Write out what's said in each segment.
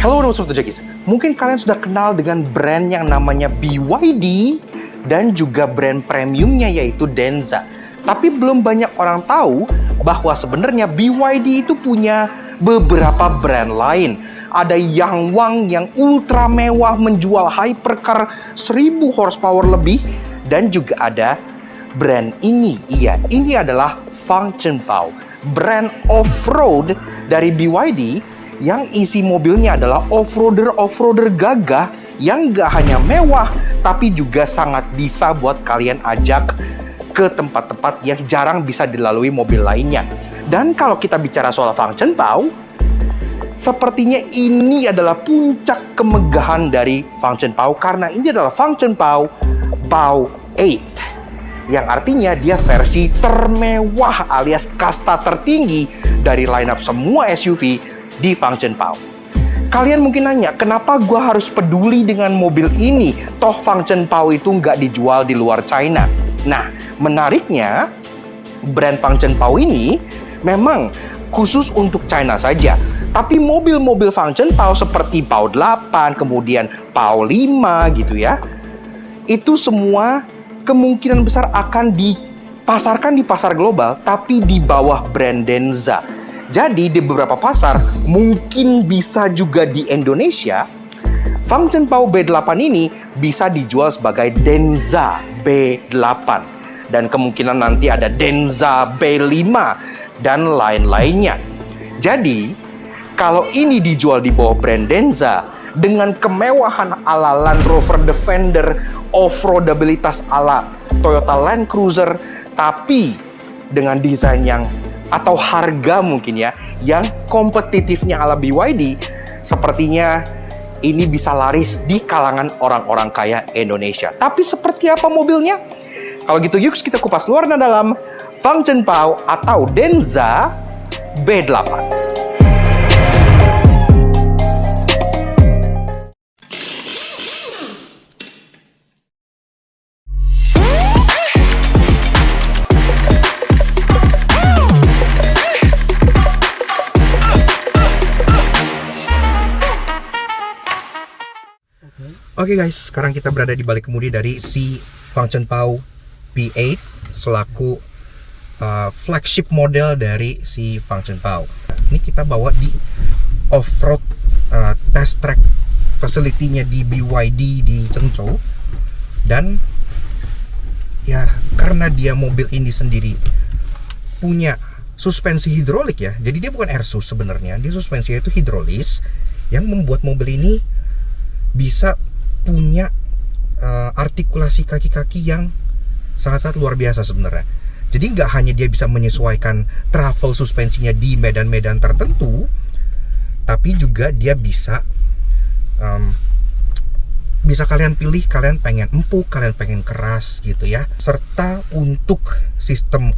Halo Sobat Jackies, mungkin kalian sudah kenal dengan brand yang namanya BYD dan juga brand premiumnya yaitu Denza. Tapi belum banyak orang tahu bahwa sebenarnya BYD itu punya beberapa brand lain. Ada Yangwang yang ultra mewah menjual hypercar 1000 horsepower lebih, dan juga ada brand ini. Ini adalah Fangchengbao, brand off-road dari BYD yang isi mobilnya adalah off-roader gagah yang gak hanya mewah, tapi juga sangat bisa buat kalian ajak ke tempat-tempat yang jarang bisa dilalui mobil lainnya. Dan kalau kita bicara soal Fangchengbao, sepertinya ini adalah puncak kemegahan dari Fangchengbao, karena ini adalah Fangchengbao Bao 8, yang artinya dia versi termewah alias kasta tertinggi dari lineup semua SUV di Fangchengbao. Kalian mungkin nanya, kenapa gua harus peduli dengan mobil ini? Toh Fangchengbao itu nggak dijual di luar China. Nah, menariknya, brand Fangchengbao ini memang khusus untuk China saja. Tapi mobil-mobil Fangchengbao seperti Bao 8, kemudian Bao 5 gitu ya, itu semua kemungkinan besar akan dipasarkan di pasar global, tapi di bawah brand Denza. Jadi di beberapa pasar, mungkin bisa juga di Indonesia, Fangchengbao B8 ini bisa dijual sebagai Denza B8. Dan kemungkinan nanti ada Denza B5 dan lain-lainnya. Jadi, kalau ini dijual di bawah brand Denza, dengan kemewahan ala Land Rover Defender, off-roadabilitas ala Toyota Land Cruiser, tapi dengan desain yang atau harga mungkin ya, yang kompetitifnya ala BYD, sepertinya ini bisa laris di kalangan orang-orang kaya Indonesia. Tapi seperti apa mobilnya? Kalau gitu yuk kita kupas luar dan dalam Fangchengbao atau Denza B8. Oke guys, sekarang kita berada di balik kemudi dari si Fangchengbao B8 selaku flagship model dari si Fangchengbao. Ini kita bawa di off-road test track facility-nya di BYD di Zhengzhou. Dan ya karena dia mobil ini sendiri punya suspensi hidrolik ya, jadi dia bukan air sus sebenarnya, dia suspensinya itu hidrolis yang membuat mobil ini bisa punya artikulasi kaki-kaki yang sangat-sangat luar biasa sebenarnya. Jadi nggak hanya dia bisa menyesuaikan travel suspensinya di medan-medan tertentu, tapi juga dia bisa kalian pilih, kalian pengen empuk, kalian pengen keras gitu ya. Serta untuk sistem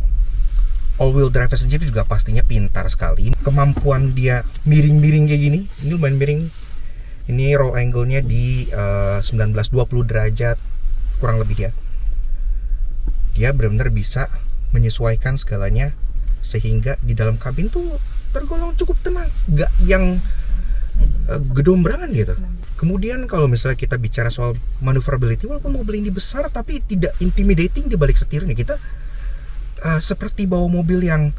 all-wheel drive sendiri juga pastinya pintar sekali. Kemampuan dia miring-miring kayak gini, ini lumayan miring. Ini roll angle-nya di 19-20 derajat kurang lebih ya. Dia benar-benar bisa menyesuaikan segalanya sehingga di dalam kabin tuh tergolong cukup tenang, gak yang gedombrangan gitu. Kemudian kalau misalnya kita bicara soal maneuverability, walaupun mobil ini besar tapi tidak intimidating di balik setirnya. Kita seperti bawa mobil yang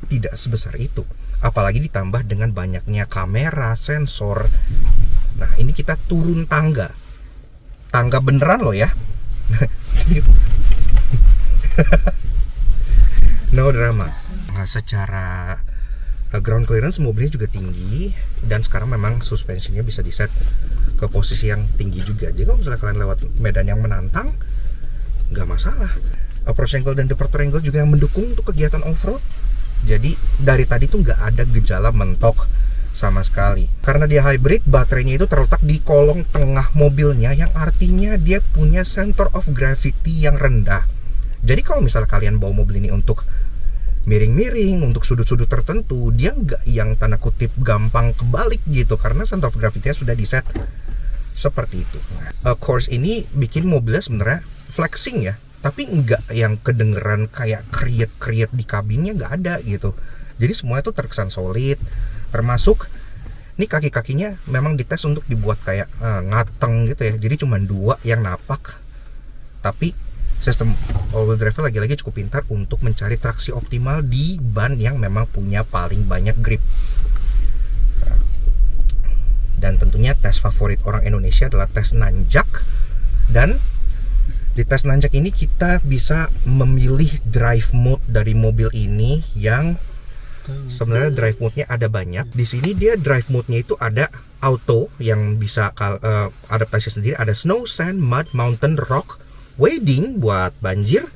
tidak sebesar itu. Apalagi ditambah dengan banyaknya kamera, sensor. Nah, ini kita turun tangga beneran loh ya. No drama. Nah, secara ground clearance mobilnya juga tinggi, dan sekarang memang suspensinya bisa di set ke posisi yang tinggi juga. Jadi kalau misalnya kalian lewat medan yang menantang, nggak masalah. Approach angle dan departure angle juga yang mendukung untuk kegiatan off-road. Jadi dari tadi tuh nggak ada gejala mentok sama sekali. Karena dia hybrid, baterainya itu terletak di kolong tengah mobilnya, yang artinya dia punya center of gravity yang rendah. Jadi kalau misalnya kalian bawa mobil ini untuk miring-miring, untuk sudut-sudut tertentu, dia nggak yang tanda kutip gampang kebalik gitu, karena center of gravity-nya sudah di set seperti itu. Course ini bikin mobilnya sebenarnya flexing ya, tapi nggak yang kedengeran kayak kriet-kriet di kabinnya, nggak ada gitu. Jadi semua itu terkesan solid, termasuk Ini kaki-kakinya memang dites untuk dibuat kayak ngateng gitu ya. Jadi cuma 2 yang napak. Tapi sistem all-wheel drive lagi-lagi cukup pintar untuk mencari traksi optimal di ban yang memang punya paling banyak grip. Dan tentunya tes favorit orang Indonesia adalah tes nanjak. Dan di tes nanjak ini kita bisa memilih drive mode dari mobil ini yang sebenarnya drive mode-nya ada banyak. Di sini dia drive mode-nya itu ada auto yang bisa adaptasi sendiri, ada snow, sand, mud, mountain, rock, wading buat banjir,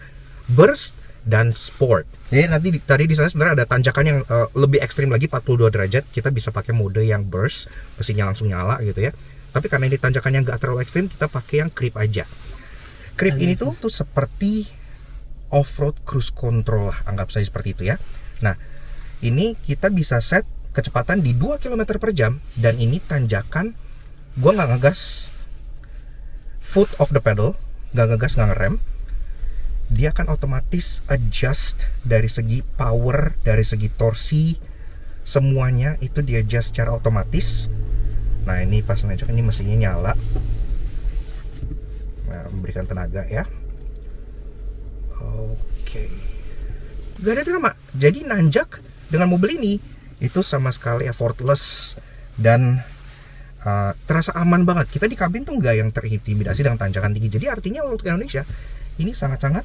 burst, dan sport. Jadi nanti tadi di sana sebenarnya ada tanjakan yang lebih ekstrim lagi 42 derajat. Kita bisa pakai mode yang burst, mesinnya langsung nyala gitu ya. Tapi karena ini tanjakannya nggak terlalu ekstrim, kita pakai yang creep aja. Creep ini tuh seperti off-road cruise control lah, anggap saja seperti itu ya. Nah, ini kita bisa set kecepatan di 2 km per jam. Dan ini tanjakan, gua nggak ngegas, foot off the pedal, nggak ngegas, nggak ngerem. Dia akan otomatis adjust dari segi power, dari segi torsi, semuanya itu dia adjust secara otomatis. Nah ini pas nanjak ini mesinnya nyala, nah, memberikan tenaga ya. Oke, gak ada drama. Jadi nanjak dengan mobil ini itu sama sekali effortless dan terasa aman banget. Kita di kabin tuh nggak yang terintimidasi dengan tanjakan tinggi. Jadi artinya untuk Indonesia ini sangat-sangat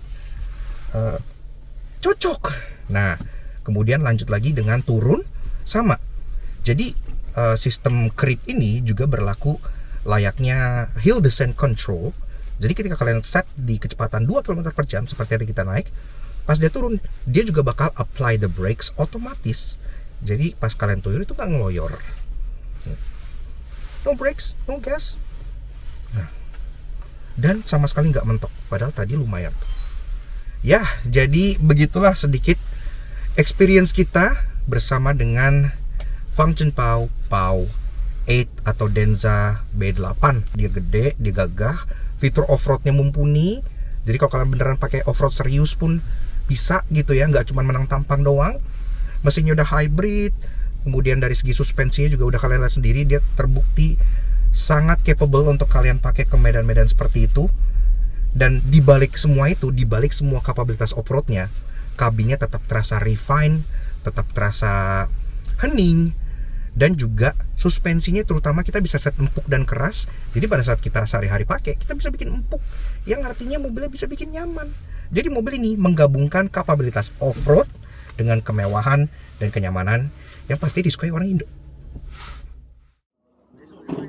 cocok. Nah, kemudian lanjut lagi dengan turun sama. Jadi sistem creep ini juga berlaku layaknya hill descent control. Jadi ketika kalian set di kecepatan 2 km per jam seperti yang kita naik, pas dia turun, dia juga bakal apply the brakes otomatis. Jadi pas kalian turun itu nggak ngeloyor. No brakes, no gas. Nah, dan sama sekali nggak mentok. Padahal tadi lumayan. Ya, jadi begitulah sedikit experience kita bersama dengan Fangchen Pao 8 atau Denza B8. Dia gede, dia gagah, fitur off-roadnya mumpuni. Jadi kalau kalian beneran pakai off-road serius pun bisa gitu ya, nggak cuma menang tampang doang. Mesinnya udah hybrid, kemudian dari segi suspensinya juga udah kalian lihat sendiri, dia terbukti sangat capable untuk kalian pakai ke medan-medan seperti itu. Dan dibalik semua itu, dibalik semua kapabilitas off-roadnya, kabinnya tetap terasa refine, tetap terasa hening, dan juga suspensinya terutama kita bisa set empuk dan keras. Jadi pada saat kita sehari-hari pakai, kita bisa bikin empuk, yang artinya mobilnya bisa bikin nyaman. Jadi mobil ini menggabungkan kapabilitas off-road dengan kemewahan dan kenyamanan yang pasti disukai orang Indo.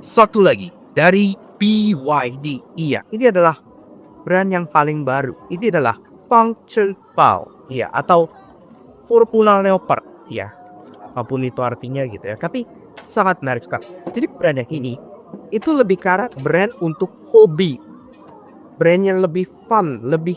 Satu lagi dari BYD. Iya, ini adalah brand yang paling baru. Ini adalah Fangchen Pao. Iya, atau Formula Leopard. Iya, apapun itu artinya gitu ya. Tapi sangat menarik sekali. Jadi brand yang ini itu lebih ke arah brand untuk hobi. Brand yang lebih fun, lebih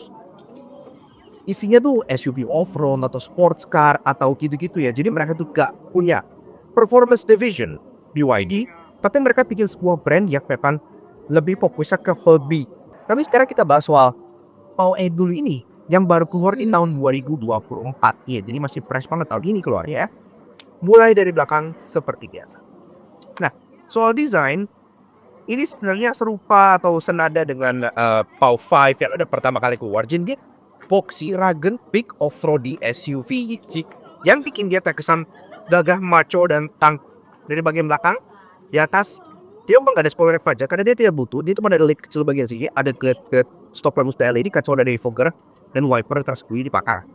isinya tuh SUV off-road atau sports car atau gitu-gitu ya. Jadi mereka tuh gak punya performance division BYD, tapi mereka bikin sebuah brand yang memang lebih fokusnya ke hobi. Tapi sekarang kita bahas soal Pao 8 dulu ini yang baru keluar di tahun 2024. Ya, jadi masih fresh banget tahun ini keluar ya. Mulai dari belakang seperti biasa. Nah, soal desain ini sebenarnya serupa atau senada dengan Pao 5 yang ada pertama kali keluar. Jadi dia boxy, rugged, big off-roady SUV yang bikin dia terkesan gagah, macho, dan tank. Dari bagian belakang, di atas, dia memang gak ada spoiler aja karena dia tidak butuh. Dia cuma ada led kecil bagian sini, ada glade stop lampu LED, kacau dari fogger, dan wiper tersembunyi di pakar.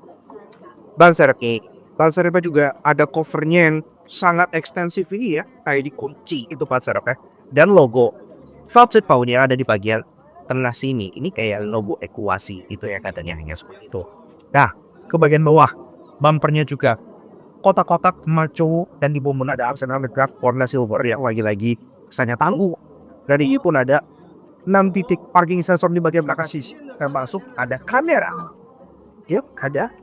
Ban serepnya juga ada covernya yang sangat ekstensif ini ya, kayak dikunci itu ban serepnya. Dan logo Fangchen Pao-nya ada di bagian tengah sini. Ini kayak logo ekuasi itu ya katanya, hanya seperti itu. Nah, ke bagian bawah, bumpernya juga kotak-kotak macho, dan di bawah ada aksen legak warna silver yang lagi-lagi kesannya tangguh. Dan ini pun ada 6 titik parking sensor di bagian belakang sisi, termasuk ada kamera. Yuk, ada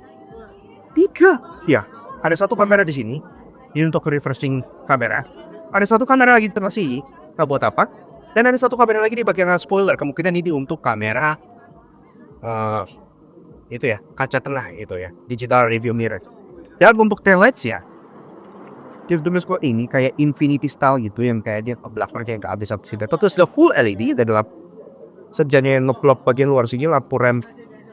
3. Ya, ada 1 kamera di sini. Ini untuk reversing kamera. Ada 1 kamera lagi di tengah sini, nggak buat apa. Dan ada 1 kamera lagi di bagian spoiler. Kemungkinan ini untuk kamera itu ya, kaca tengah itu ya, digital review mirror. Dan untuk taillights ya, Jeff Demisko ini kayak infinity style gitu yang kayak dia ke belakangnya nggak habis-habis gitu. Terus sudah full LED dan dalam sejanya yang ngeplop bagian luar sini lampu rem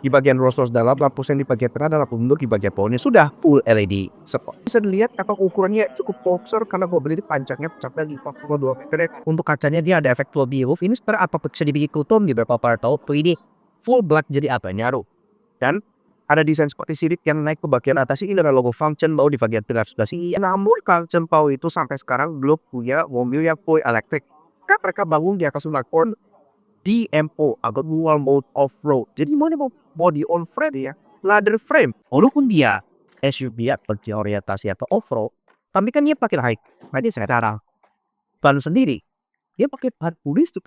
di bagian rostos dalam, lampu sen di bagian tengah, dan lampu mundur di bagian bawahnya sudah full LED spot. Bisa dilihat atau ukurannya cukup besar karena gue beli panjangnya mencapai 5,2 meter. Untuk kacanya dia ada efek full roof. Ini sebenarnya apa bisa dibikin kultum di beberapa part tuh ini full black jadi apa nyaru. Dan ada desain seperti sirip yang naik ke bagian atas ini dengan logo function bau di bagian pilar sebelah sini. Namun function bau itu sampai sekarang belum punya mobil yang full elektrik. Kan mereka bangun di atas platform DMO atau dual mode off-road. Jadi mau body on frame ya, ladder frame. Walaupun dia SUV atau orientasi atau off-road, tapi kan dia pakai high. Berarti sekarang ban sendiri dia pakai ban pulis tuh,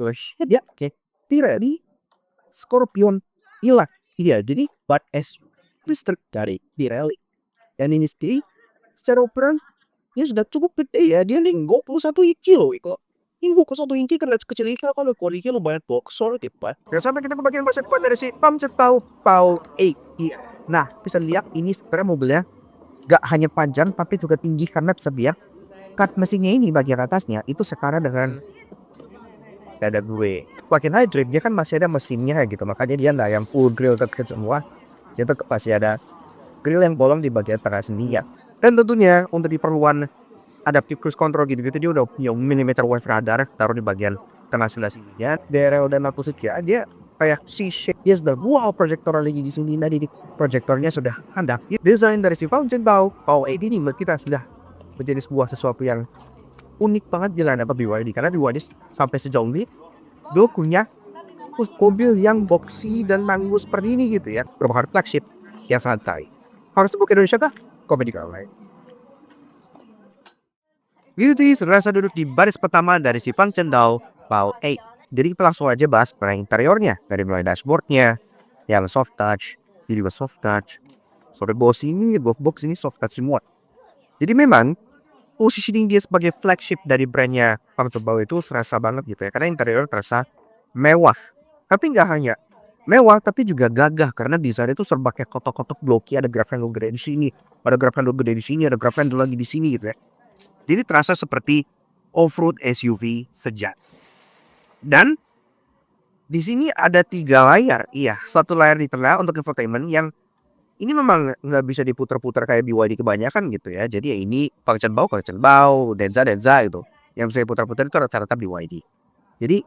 dia pakai Pirelli Scorpion hilang. Iya, jadi ban SUV listrik dari Pirelli. Dan ini sendiri secara ukuran dia sudah cukup gede ya, dia nih 21 kilo kok. Ini 21 inci kan kecil ini kalau kualitasnya lumayan boxer gitu pak. Dan sampai kita ke bagian bawah depan dari si Pamjet Pau 8. Nah, bisa lihat ini sebenarnya mobilnya gak hanya panjang tapi juga tinggi karena bisa lihat cut mesinnya ini bagian atasnya itu sekarang dengan dada gue. Bagian high drive dia kan masih ada mesinnya gitu, makanya dia nggak yang full grill terkait semua. Dia tetap masih ada grill yang bolong di bagian tengah sini ya. Dan tentunya untuk diperluan adaptive cruise control gitu-gitu dia udah punya millimeter wave radar taruh di bagian tengah sebelah sini ya. DRL dan lampu setia dia kayak C-shape. Dia sudah wow proyektor lagi di sini. Nah, di proyektornya sudah hendak. Desain dari si Fountain Pau 8 ini menurut kita sudah menjadi sebuah sesuatu yang unik banget di line up BYD karena BYD sampai sejauh ini dia punya mobil yang boxy dan tangguh seperti ini gitu ya. Berbahar flagship yang santai. Harus tebuk Indonesia kah? Komedi kalau lain. Beauty serasa duduk di baris pertama dari si Function Pau 8. Jadi kita langsung aja bahas pada interiornya. Dari mulai dashboardnya yang soft touch, ini juga soft touch. Sobat bos ini, box ini soft touch semua. Jadi memang positioning dia sebagai flagship dari brandnya Function Pau itu serasa banget gitu ya. Karena interior terasa mewah. Tapi nggak hanya mewah, tapi juga gagah karena desain itu serba kayak kotak-kotak bloki. Ada graf handle gede di sini, ada graf handle gede di sini, ada graf handle lagi di sini gitu ya. Jadi terasa seperti off-road SUV sejati. Dan di sini ada 3 layar. Iya, 1 layar di tengah untuk infotainment yang ini memang nggak bisa diputar-putar kayak BYD kebanyakan gitu ya. Jadi ya ini function bau, Denza gitu. Yang bisa diputar-putar itu rata-rata BYD. Jadi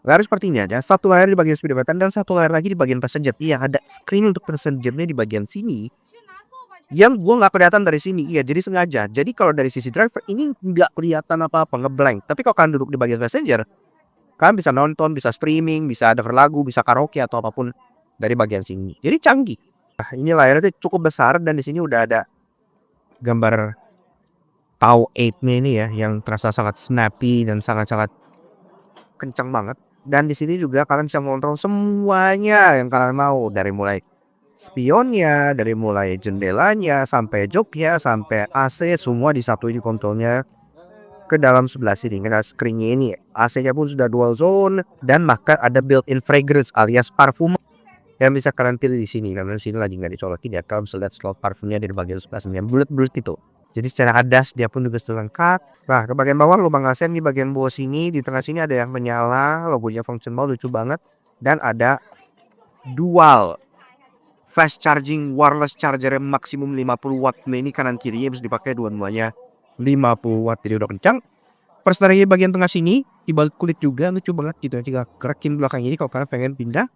layar seperti ini aja. 1 layar di bagian speedometer dan 1 layar lagi di bagian passenger. Iya, ada screen untuk passengernya di bagian sini. Yang gue nggak kelihatan dari sini, iya jadi sengaja. Jadi kalau dari sisi driver ini nggak kelihatan apa-apa, ngeblank. Tapi kalau kalian duduk di bagian passenger, kalian bisa nonton, bisa streaming, bisa denger lagu, bisa karaoke atau apapun dari bagian sini. Jadi canggih. Nah, ini layarnya cukup besar dan di sini udah ada gambar Pau 8-nya ini ya, yang terasa sangat snappy dan sangat-sangat kencang banget. Dan di sini juga kalian bisa mengontrol semuanya yang kalian mau, dari mulai spionnya, dari mulai jendelanya sampai joknya sampai AC semua disatuin kontrolnya ke dalam sebelah sini. Karena screennya ini AC-nya pun sudah dual zone dan bahkan ada built-in fragrance alias parfum yang bisa kalian pilih di sini. Karena di sini lagi nggak dicolokin ya, kalian bisa lihat slot parfumnya di bagian sebelah sini yang bulat-bulat itu. Jadi secara adas dia pun juga sudah lengkap. Nah, ke bagian bawah lubang AC di bagian bawah sini, di tengah sini ada yang menyala, logonya function bau lucu banget, dan ada dual fast charging wireless charger yang maksimum 50 watt. Nah, ini kanan kirinya bisa dipakai dua-duanya 50 watt, jadi udah kencang. Persetaranya bagian tengah sini di balik kulit juga lucu banget gitu ya. Tinggal gerakin belakang ini kalau kalian pengen pindah.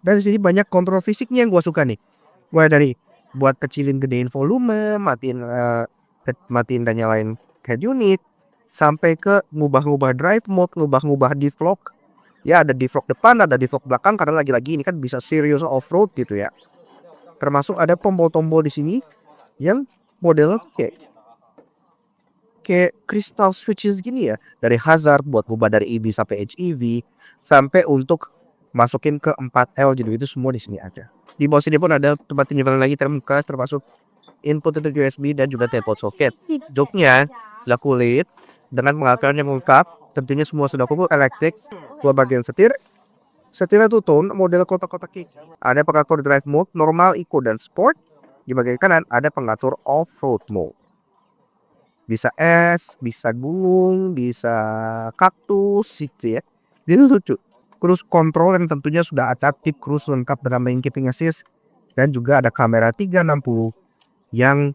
Dan di sini banyak kontrol fisiknya yang gua suka nih. Mulai dari buat kecilin gedein volume, matiin dan nyalain head unit, sampai ke ngubah-ngubah drive mode, ngubah-ngubah diff lock. Ya ada diff lock depan, ada diff lock belakang karena lagi-lagi ini kan bisa serious off-road gitu ya. Termasuk ada tombol-tombol di sini yang modelnya kayak crystal switches gini ya. Dari hazard buat ubah dari EV sampai HEV sampai untuk masukin ke 4L, jadi itu semua di sini aja. Di bawah sini pun ada tempat penyimpanan lagi terbuka termasuk input untuk USB dan juga teleport socket. Joknya lah kulit dengan pengakaran yang lengkap. Tentunya semua sudah kumpul elektrik. Buat bagian setirnya tuh tone model kotak-kotak kick. Ada pengatur drive mode, normal, eco, dan sport. Di bagian kanan ada pengatur off-road mode. Bisa es, bisa gunung, bisa kaktus gitu ya. Jadi lucu. Cruise control yang tentunya sudah adaptif cruise lengkap dengan lane keeping assist dan juga ada kamera 360 yang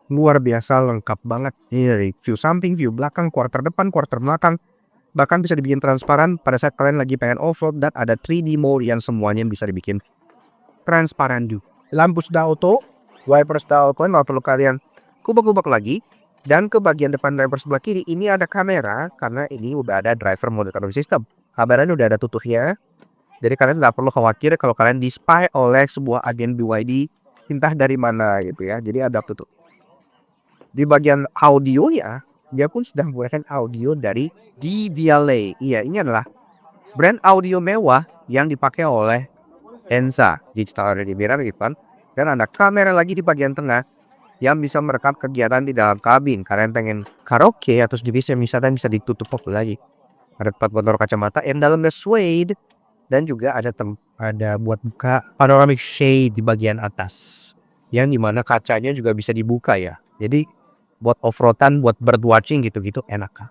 luar biasa lengkap banget. Ini dari view samping, view belakang, quarter depan, quarter belakang. Bahkan bisa dibikin transparan pada saat kalian lagi pengen off-road dan ada 3D mode yang semuanya bisa dibikin transparan juga. Lampu sudah auto, wiper sudah auto, nggak perlu kalian kubak-kubak lagi. Dan ke bagian depan driver sebelah kiri ini ada kamera karena ini udah ada driver mode control system. Kameranya udah ada tutupnya. Jadi kalian nggak perlu khawatir kalau kalian di spy oleh sebuah agen BYD entah dari mana gitu ya. Jadi ada tutup. Di bagian audio ya, dia pun sudah menggunakan audio dari DVLA. Iya, ini adalah brand audio mewah yang dipakai oleh Denza. Digital audio mirror gitu kan. Dan ada kamera lagi di bagian tengah yang bisa merekam kegiatan di dalam kabin. Kalian pengen karaoke atau divisi misalnya bisa ditutup lagi. Ada tempat buat naruh kacamata yang dalamnya suede dan juga ada buat buka panoramic shade di bagian atas. Yang dimana kacanya juga bisa dibuka ya. Jadi buat off-roadan, buat bird watching gitu-gitu enak kan.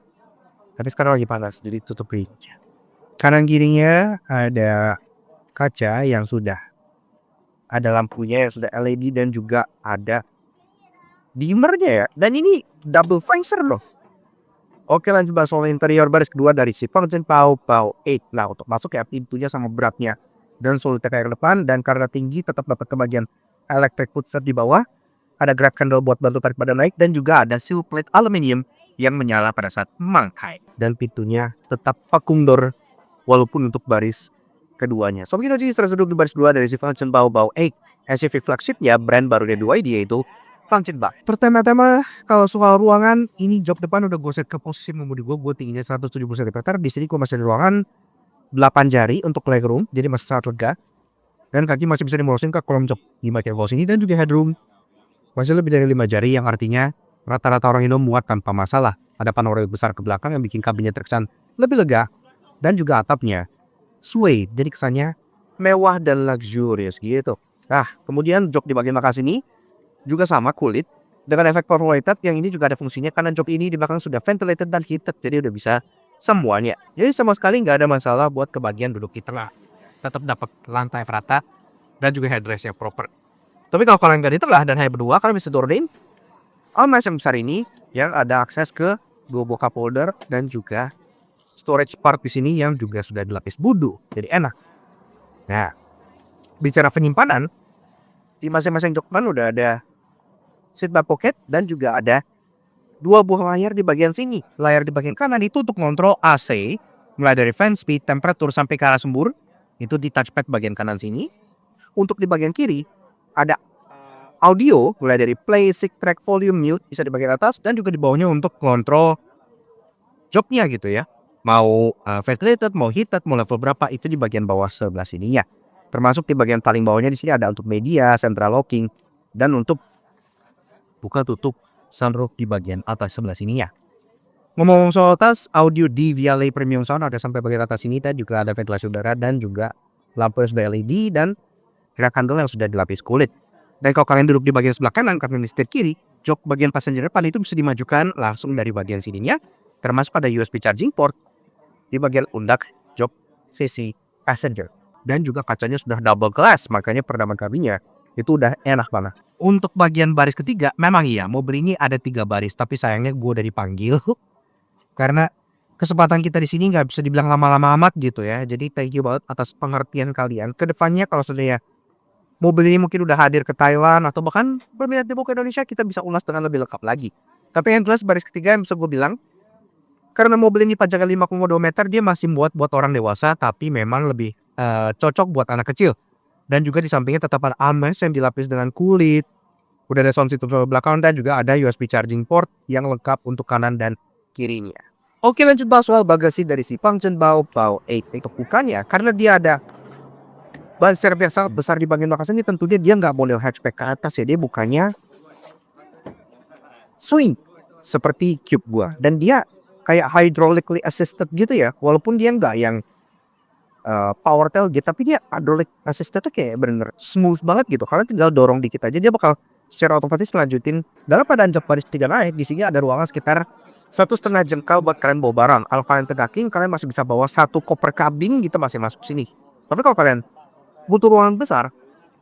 Tapi sekarang lagi panas jadi tutup aja. Kanan kirinya ada kaca yang sudah ada lampunya yang sudah LED dan juga ada dimmernya ya. Dan ini double visor loh. Oke, lanjut bahas soal interior baris kedua dari si Fangzhen Pao 8. Nah, untuk masuk ya pintunya sama beratnya dan sulitnya kayak ke depan, dan karena tinggi tetap dapat kebagian electric footstep di bawah. Ada grab handle buat bantu tarik badan naik dan juga ada seal plate aluminium yang menyala pada saat mangkai. Dan pintunya tetap vacuum door walaupun untuk baris keduanya. So begini aja duduk di baris kedua dari si Fangzhen Pao 8 SUV flagshipnya brand barunya BYD yaitu Fangzhen Pao. Pertama-tama kalau soal ruangan ini jok depan udah gue set ke posisi mengemudi gue tingginya 170 cm. Di sini gue masih di ruangan 8 jari untuk legroom jadi masih sangat lega. Dan kaki masih bisa dimolosin ke kolom jok di bagian bawah sini dan juga headroom masih lebih dari 5 jari yang artinya rata-rata orang Indo muat tanpa masalah. Ada panoramik besar ke belakang yang bikin kabinnya terkesan lebih lega dan juga atapnya suede jadi kesannya mewah dan luxurious gitu. Nah, kemudian jok di bagian belakang sini juga sama kulit dengan efek power weighted yang ini juga ada fungsinya karena jok ini di belakang sudah ventilated dan heated jadi udah bisa semuanya. Jadi sama sekali nggak ada masalah buat ke bagian duduk di tengah. Tetap dapat lantai rata dan juga headrest yang proper. Tapi kalau kalian nggak di tengah dan hanya berdua, kalian bisa turunin armrest yang besar ini yang ada akses ke 2 buah cup holder dan juga storage part di sini yang juga sudah dilapis budu, jadi enak. Nah, bicara penyimpanan di masing-masing jok depan udah ada seat back pocket dan juga ada 2 buah layar di bagian sini. Layar di bagian kanan itu untuk kontrol AC, mulai dari fan speed, temperatur sampai ke arah sembur. Itu di touchpad bagian kanan sini. Untuk di bagian kiri ada audio mulai dari play, sync, track, volume, mute bisa di bagian atas dan juga di bawahnya untuk kontrol joknya gitu ya. Mau ventilated, mau heated, mau level berapa itu di bagian bawah sebelah sininya. Termasuk di bagian paling bawahnya di sini ada untuk media, central locking dan untuk buka tutup sunroof di bagian atas sebelah sininya. Ngomong soal atas, audio DVLA Premium Sound ada sampai bagian atas sini dan juga ada ventilasi udara dan juga lampu yang sudah LED dan gerak handle yang sudah dilapis kulit. Dan kalau kalian duduk di bagian sebelah kanan, kalian di setir kiri, jok bagian passenger depan itu bisa dimajukan langsung dari bagian sininya, termasuk ada USB charging port di bagian undak jok sisi passenger. Dan juga kacanya sudah double glass, makanya peredaman kabinnya itu udah enak banget. Untuk bagian baris ketiga, memang iya, mobil ini ada 3 baris, tapi sayangnya gue udah dipanggil karena kesempatan kita di sini nggak bisa dibilang lama-lama amat gitu ya. Jadi thank you banget atas pengertian kalian. Kedepannya kalau seandainya mobil ini mungkin udah hadir ke Thailand atau bahkan berminat dibawa ke Indonesia, kita bisa ulas dengan lebih lengkap lagi. Tapi yang jelas baris ketiga yang bisa gue bilang, karena mobil ini panjangnya 5,2 meter, dia masih buat orang dewasa, tapi memang lebih cocok buat anak kecil. Dan juga di sampingnya tetap ada armrest yang dilapis dengan kulit. Udah ada sound system belakang dan juga ada USB charging port yang lengkap untuk kanan dan kirinya. Oke, lanjut bahas soal bagasi dari si Fangzhen Pao 8. Untuk bukannya karena dia ada ban serep yang sangat besar di bagian belakang sini, tentunya dia nggak model hatchback ke atas ya, dia bukannya swing seperti Cube gua. Dan dia kayak hydraulically assisted gitu ya, walaupun dia nggak yang power tailgate, tapi dia hydraulic assistednya kayak bener smooth banget gitu. Karena tinggal dorong dikit aja dia bakal secara otomatis lanjutin dalam keadaan jok baris 3 naik. Di sini ada ruangan sekitar 1,5 jengkal buat kalian bawa barang. Kalau kalian tegakin, kalian masih bisa bawa 1 koper kabin gitu masih masuk sini. Tapi kalau kalian butuh ruangan besar,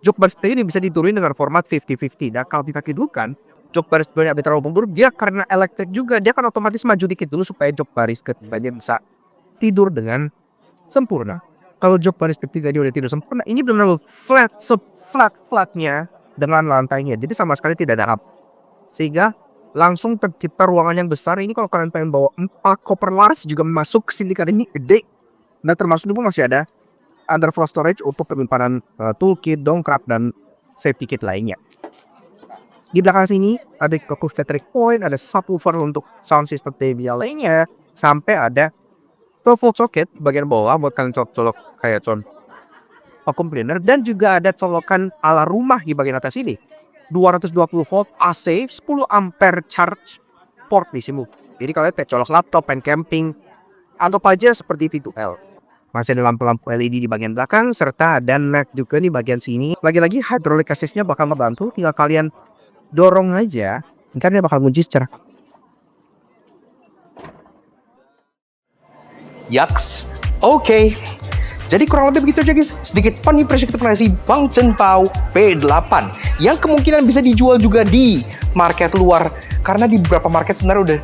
jok baris 3 ini bisa diturunin dengan format 50-50. Dan kalau kita kidukan, jok baris 2 ini terlalu mundur, dia karena elektrik juga, dia akan otomatis maju dikit dulu supaya jok baris ketiganya bisa tidur dengan sempurna. Kalau jok baris ketiga dia udah tidur sempurna, ini benar-benar flat, flatnya dengan lantainya. Jadi sama sekali tidak ada sehingga langsung tercipta ruangan yang besar. Ini kalau kalian pengen bawa 4 koper laras juga masuk ke sini karena ini gede. Nah termasuk itu masih ada underfloor storage untuk penyimpanan toolkit, dongkrak, dan safety kit lainnya. Di belakang sini ada acoustic point, ada subwoofer untuk sound system TBL lainnya, sampai ada 12 volt socket bagian bawah buat kalian colok kayak vacuum cleaner, dan juga ada colokan ala rumah di bagian atas ini. 220 volt AC, 10 ampere charge port di sini. Jadi kalian pengen colok laptop, pengen camping, atau aja seperti V2L. Masih ada lampu-lampu LED di bagian belakang, serta ada neck juga di bagian sini. Lagi-lagi hydraulic assist-nya bakal ngebantu, tinggal kalian dorong aja, karena dia bakal ngunci secara. Yaks, oke. Jadi kurang lebih begitu aja guys, sedikit fun impression kita mengenai si Fangzhenbao P8 yang kemungkinan bisa dijual juga di market luar, karena di beberapa market sebenarnya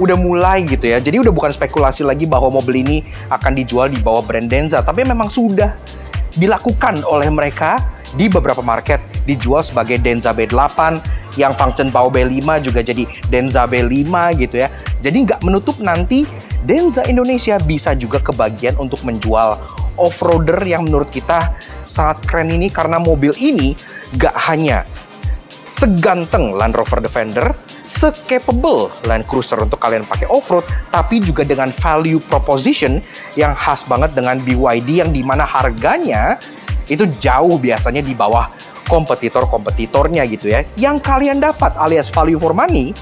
udah mulai gitu ya. Jadi udah bukan spekulasi lagi bahwa mobil ini akan dijual di bawah brand Denza, tapi memang sudah dilakukan oleh mereka di beberapa market, dijual sebagai Denza B8, yang Fangzhenbao B5 juga jadi Denza B5 gitu ya. Jadi nggak menutup nanti Denza Indonesia bisa juga kebagian untuk menjual off-roader yang menurut kita sangat keren ini, karena mobil ini nggak hanya seganteng Land Rover Defender, se-capable Land Cruiser untuk kalian pakai off-road, tapi juga dengan value proposition yang khas banget dengan BYD, yang dimana harganya itu jauh biasanya di bawah kompetitor-kompetitornya gitu ya. Yang kalian dapat alias value for money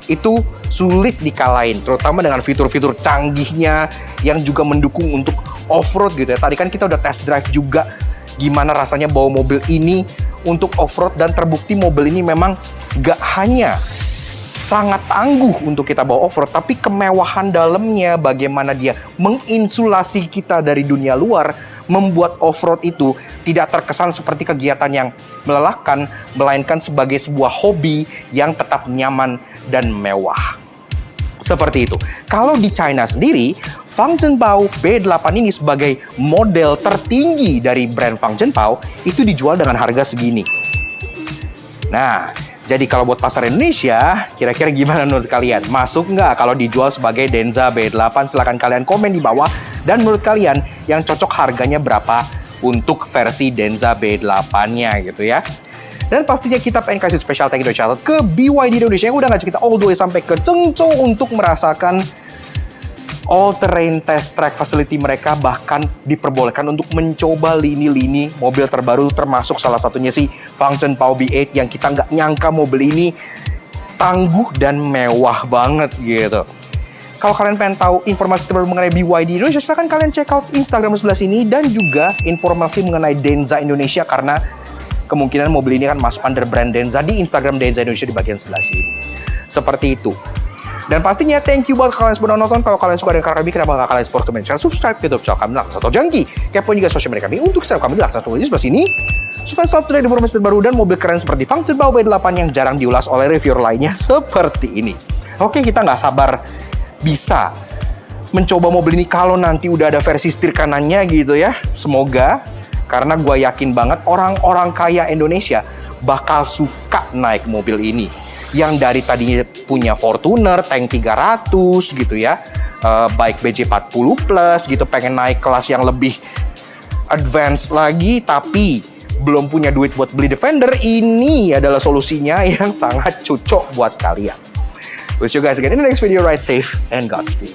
itu sulit dikalahin, terutama dengan fitur-fitur canggihnya yang juga mendukung untuk off-road gitu ya. Tadi kan kita udah test drive juga gimana rasanya bawa mobil ini untuk off-road, dan terbukti mobil ini memang gak hanya sangat tangguh untuk kita bawa off-road, tapi kemewahan dalamnya, bagaimana dia menginsulasi kita dari dunia luar, membuat off-road itu tidak terkesan seperti kegiatan yang melelahkan, melainkan sebagai sebuah hobi yang tetap nyaman dan mewah. Seperti itu. Kalau di China sendiri, Fangzhenbao B8 ini sebagai model tertinggi dari brand Fangzhenbao itu dijual dengan harga segini. Nah, jadi kalau buat pasar Indonesia, kira-kira gimana menurut kalian? Masuk nggak kalau dijual sebagai Denza B8? Silahkan kalian komen di bawah. Dan menurut kalian, yang cocok harganya berapa untuk versi Denza B8-nya gitu ya. Dan pastinya kita pengen kasih special thank you shout out ke BYD Indonesia yang udah ngajak kita all the way sampai ke Zhengzhou untuk merasakan all-terrain test track facility mereka, bahkan diperbolehkan untuk mencoba lini-lini mobil terbaru, termasuk salah satunya si Fangzhenbao B8 yang kita nggak nyangka mobil ini tangguh dan mewah banget gitu. Kalau kalian pengen tahu informasi terbaru mengenai BYD Indonesia, silahkan kalian check out Instagram sebelah sini, dan juga informasi mengenai Denza Indonesia, karena kemungkinan mobil ini akan masuk under brand Denza di Instagram Denza Indonesia di bagian sebelah sini. Seperti itu. Dan pastinya thank you buat kalian sudah nonton. Kalau kalian suka dengan karya kami, kenapa nggak kalian support, komen, share, subscribe ke YouTube channel kami Laksa atau Jangki. Kepo juga sosial media kami untuk share kami di Laksa atau sebelah sini, supaya selalu terdapat informasi terbaru dan mobil keren seperti Fangzhenbao B8 yang jarang diulas oleh reviewer lainnya seperti ini. Oke, kita nggak sabar bisa mencoba mobil ini kalau nanti udah ada versi setir kanannya gitu ya. Semoga, karena gue yakin banget orang-orang kaya Indonesia bakal suka naik mobil ini. Yang dari tadinya punya Fortuner, tank 300 gitu ya, bike BJ40 Plus gitu, pengen naik kelas yang lebih advance lagi, tapi belum punya duit buat beli Defender, ini adalah solusinya yang sangat cocok buat kalian. We'll see you guys again in the next video. Ride safe and Godspeed.